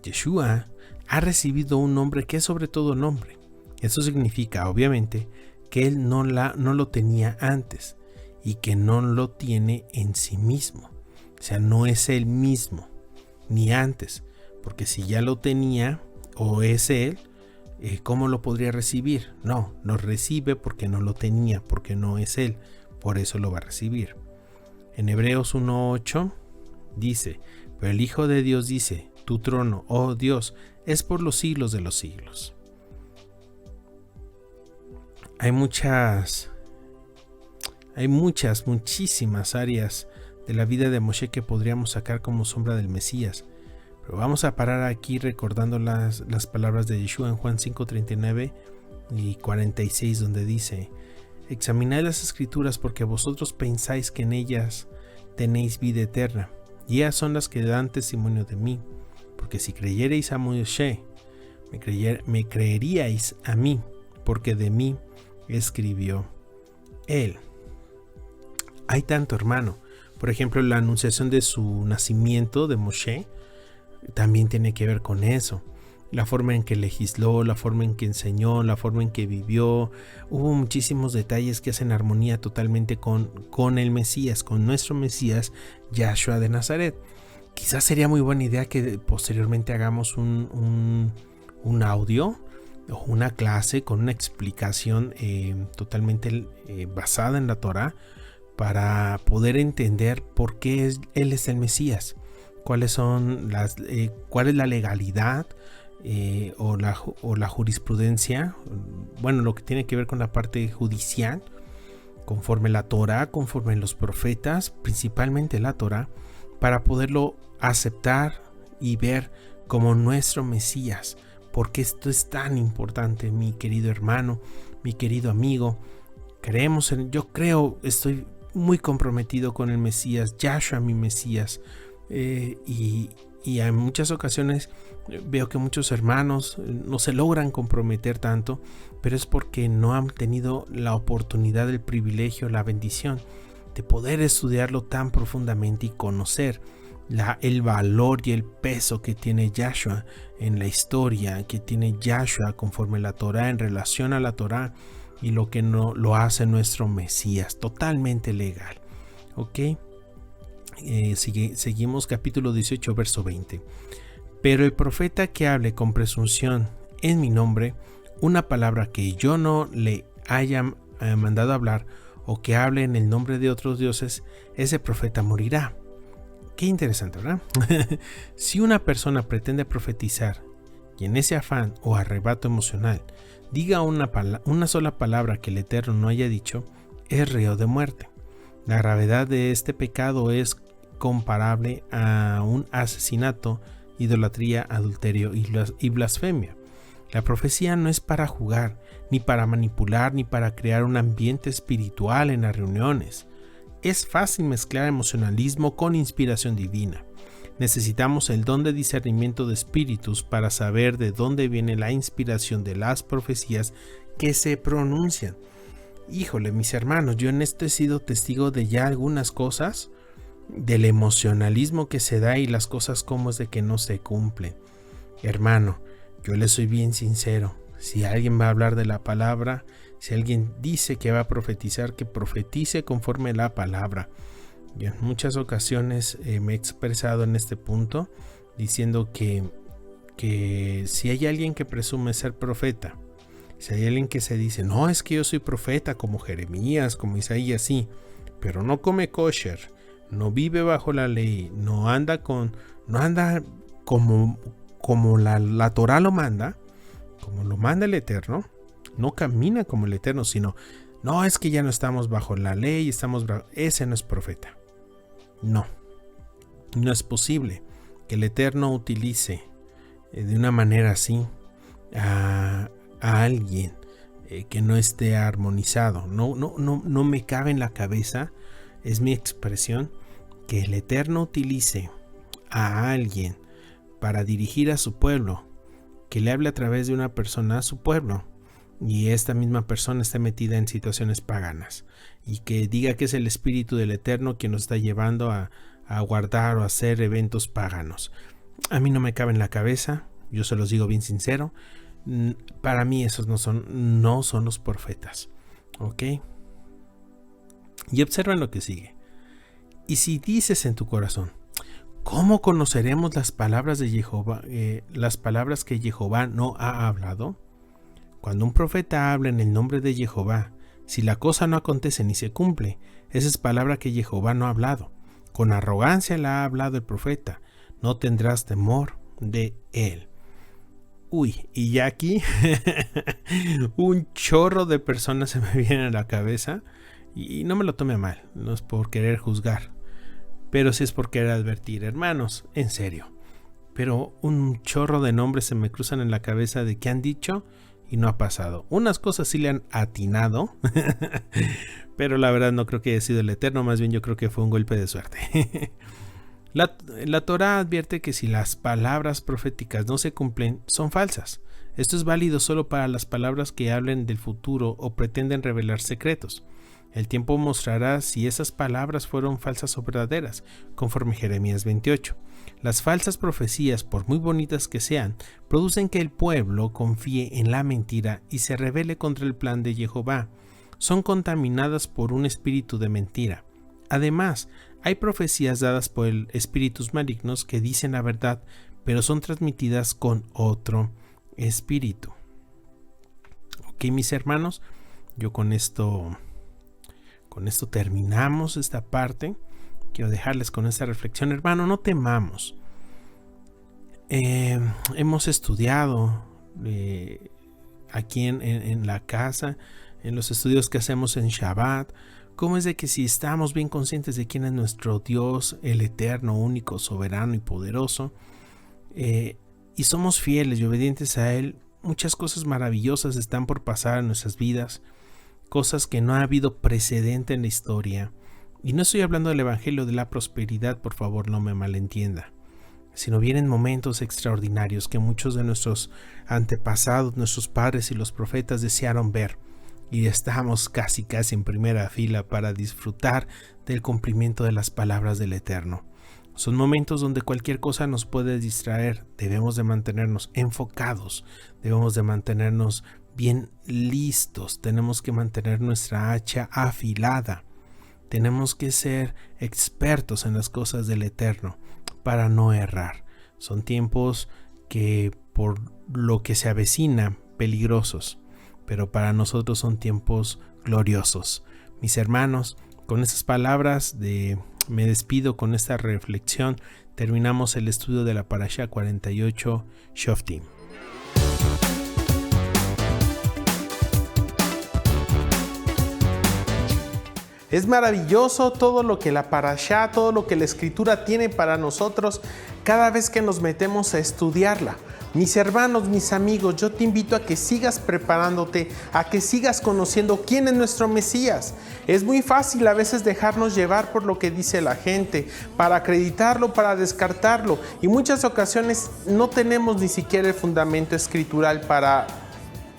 Speaker 2: Yeshua ha recibido un nombre que es sobre todo nombre. Eso significa, obviamente, que él no lo tenía antes y que no lo tiene en sí mismo. O sea, no es él mismo, ni antes, porque si ya lo tenía o es él, ¿cómo lo podría recibir? No, lo recibe porque no lo tenía, porque no es él, por eso lo va a recibir. En Hebreos 1:8 dice: pero el Hijo de Dios dice: tu trono, oh Dios, es por los siglos de los siglos. muchísimas áreas de la vida de Moshe que podríamos sacar como sombra del Mesías. Pero vamos a parar aquí recordando las palabras de Yeshua en Juan 5:39 y 46, donde dice: examinad las escrituras porque vosotros pensáis que en ellas tenéis vida eterna, y ellas son las que dan testimonio de mí, porque si creyereis a Moshe, me creeríais a mí, porque de mí escribió él. Hay tanto, hermano. Por ejemplo, la anunciación de su nacimiento de Moshe también tiene que ver con eso. La forma en que legisló, la forma en que enseñó, la forma en que vivió. Hubo muchísimos detalles que hacen armonía totalmente con el Mesías, con nuestro Mesías, Yahshua de Nazaret. Quizás sería muy buena idea que posteriormente hagamos un audio o una clase con una explicación totalmente basada en la Torah, para poder entender por qué él es el Mesías, cuál es la legalidad o la jurisprudencia, bueno, lo que tiene que ver con la parte judicial, conforme la Torah, conforme los profetas, principalmente la Torah, para poderlo aceptar y ver como nuestro Mesías. Porque esto es tan importante, mi querido hermano, mi querido amigo. Estoy muy comprometido con el Mesías, Yahshua mi Mesías, y en muchas ocasiones veo que muchos hermanos no se logran comprometer tanto, pero es porque no han tenido la oportunidad, el privilegio, la bendición de poder estudiarlo tan profundamente y conocer el valor y el peso que tiene Yahshua en la historia, que tiene Yahshua conforme la Torah, en relación a la Torah, y lo que no lo hace nuestro Mesías, totalmente legal. Ok, seguimos capítulo 18, verso 20. Pero el profeta que hable con presunción en mi nombre, una palabra que yo no le haya mandado hablar, o que hable en el nombre de otros dioses, ese profeta morirá. Qué interesante, ¿verdad? Si una persona pretende profetizar y en ese afán o arrebato emocional diga una sola palabra que el Eterno no haya dicho, es reo de muerte. La gravedad de este pecado es comparable a un asesinato, idolatría, adulterio y blasfemia. La profecía no es para jugar, ni para manipular, ni para crear un ambiente espiritual en las reuniones. Es fácil mezclar emocionalismo con inspiración divina. Necesitamos el don de discernimiento de espíritus para saber de dónde viene la inspiración de las profecías que se pronuncian. Híjole, mis hermanos, yo en esto he sido testigo de ya algunas cosas, del emocionalismo que se da y las cosas como es de que no se cumplen. Hermano, yo le soy bien sincero. Si alguien va a hablar de la palabra, si alguien dice que va a profetizar, que profetice conforme la palabra. Yo en muchas ocasiones me he expresado en este punto diciendo que si hay alguien que presume ser profeta, si hay alguien que se dice, no, es que yo soy profeta como Jeremías, como Isaías, sí, pero no come kosher, no vive bajo la ley, no anda como la Torah lo manda, como lo manda el Eterno, no camina como el Eterno, sino, no, es que ya no estamos bajo la ley, ese no es profeta. No es posible que el Eterno utilice de una manera así a alguien que no esté armonizado. No me cabe en la cabeza, es mi expresión, que el Eterno utilice a alguien para dirigir a su pueblo, que le hable a través de una persona a su pueblo, y esta misma persona esté metida en situaciones paganas, y que diga que es el Espíritu del Eterno quien nos está llevando a guardar o a hacer eventos paganos. A mí no me cabe en la cabeza, yo se los digo bien sincero. Para mí esos no son los profetas. ¿Ok? Y observen lo que sigue. Y si dices en tu corazón, ¿cómo conoceremos las palabras de Jehová, las palabras que Jehová no ha hablado? Cuando un profeta habla en el nombre de Jehová, si la cosa no acontece ni se cumple, esa es palabra que Jehová no ha hablado. Con arrogancia la ha hablado el profeta. No tendrás temor de él. Uy, y ya aquí un chorro de personas se me vienen a la cabeza y no me lo tome mal, no es por querer juzgar, pero sí es por querer advertir, hermanos, en serio. Pero un chorro de nombres se me cruzan en la cabeza de qué han dicho y no ha pasado. Unas cosas sí le han atinado, pero la verdad no creo que haya sido el Eterno, más bien yo creo que fue un golpe de suerte. La Torá advierte que si las palabras proféticas no se cumplen, son falsas. Esto es válido solo para las palabras que hablen del futuro o pretenden revelar secretos. El tiempo mostrará si esas palabras fueron falsas o verdaderas, conforme Jeremías 28. Las falsas profecías, por muy bonitas que sean, producen que el pueblo confíe en la mentira y se rebele contra el plan de Jehová. Son contaminadas por un espíritu de mentira. Además, hay profecías dadas por espíritus malignos que dicen la verdad, pero son transmitidas con otro espíritu. Ok, mis hermanos, yo con esto terminamos esta parte. Quiero dejarles con esta reflexión. Hermano, no temamos. Hemos estudiado aquí en la casa, en los estudios que hacemos en Shabbat, cómo es de que si estamos bien conscientes de quién es nuestro Dios, el eterno, único, soberano y poderoso, y somos fieles y obedientes a Él, muchas cosas maravillosas están por pasar en nuestras vidas, cosas que no ha habido precedente en la historia. Y no estoy hablando del evangelio de la prosperidad, por favor, no me malentienda, sino vienen momentos extraordinarios que muchos de nuestros antepasados, nuestros padres y los profetas desearon ver. Y estamos casi en primera fila para disfrutar del cumplimiento de las palabras del Eterno. Son momentos donde cualquier cosa nos puede distraer. Debemos de mantenernos enfocados, debemos de mantenernos bien listos, tenemos que mantener nuestra hacha afilada, tenemos que ser expertos en las cosas del Eterno para no errar. Son tiempos que por lo que se avecina peligrosos, pero para nosotros son tiempos gloriosos. Mis hermanos, con estas palabras me despido con esta reflexión. Terminamos el estudio de la Parashá 48, Shoftim.
Speaker 1: Es maravilloso todo lo que la Parashá, todo lo que la Escritura tiene para nosotros cada vez que nos metemos a estudiarla. Mis hermanos, mis amigos, yo te invito a que sigas preparándote, a que sigas conociendo quién es nuestro Mesías. Es muy fácil a veces dejarnos llevar por lo que dice la gente, para acreditarlo, para descartarlo. Y muchas ocasiones no tenemos ni siquiera el fundamento escritural para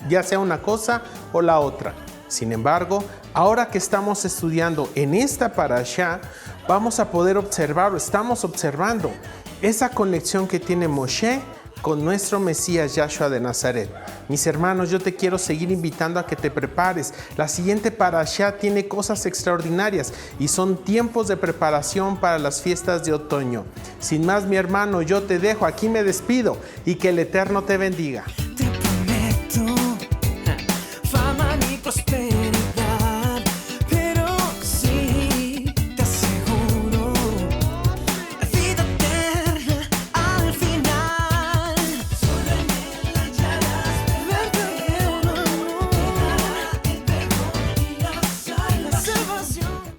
Speaker 1: ya sea una cosa o la otra. Sin embargo, ahora que estamos estudiando en esta parashá, vamos a poder observar, o estamos observando, esa conexión que tiene Moshe con nuestro Mesías Yahshua de Nazaret. Mis hermanos, yo te quiero seguir invitando a que te prepares. La siguiente parashá tiene cosas extraordinarias y son tiempos de preparación para las fiestas de otoño. Sin más, mi hermano, yo te dejo, aquí me despido y que el Eterno te bendiga.